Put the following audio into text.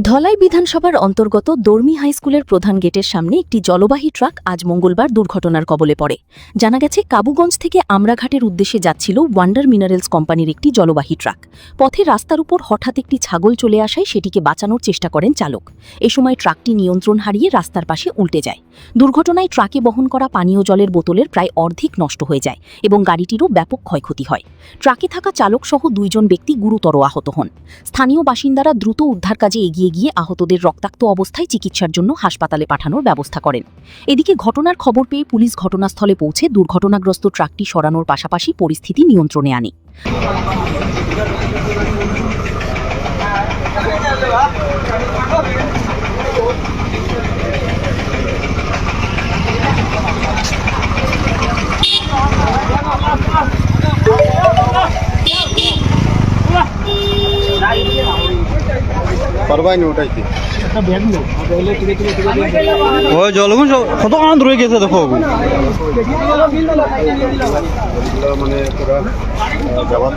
ধলাই বিধানসভার অন্তর্গত দর্মি হাইস্কুলের প্রধান গেটের সামনে একটি জলবাহী ট্রাক আজ মঙ্গলবার দুর্ঘটনার কবলে পড়ে। জানা গেছে, কাবুগঞ্জ থেকে আমরাঘাটের উদ্দেশ্যে যাচ্ছিল ওয়ান্ডার মিনারেলস কোম্পানির একটি জলবাহী ট্রাক। পথে রাস্তার উপর হঠাৎ একটি ছাগল চলে আসায় সেটিকে বাঁচানোর চেষ্টা করেন চালক। এ সময় ট্রাকটি নিয়ন্ত্রণ হারিয়ে রাস্তার পাশে উল্টে যায়। দুর্ঘটনায় ট্রাকে বহন করা পানীয় জলের বোতলের প্রায় অর্ধেক নষ্ট হয়ে যায় এবং গাড়িটিরও ব্যাপক ক্ষয়ক্ষতি হয়। ট্রাকে থাকা চালকসহ দুইজন ব্যক্তি গুরুতর আহত হন। স্থানীয় বাসিন্দারা দ্রুত উদ্ধার কাজে এগিয়ে গিয়ে আহতদের রক্তাক্ত অবস্থায় চিকিৎসার জন্য হাসপাতালে পাঠানোর ব্যবস্থা করেন। এদিকে ঘটনার খবর পেয়ে পুলিশ ঘটনাস্থলে পৌঁছে দুর্ঘটনাগ্রস্ত ট্রাকটি সরানোর পাশাপাশি পরিস্থিতি নিয়ন্ত্রণে আনে। পারবাই না ওটাইতে ওই জলগুন কত আনন্দ রয়ে গেছে দেখো মানে পুরা যাওয়া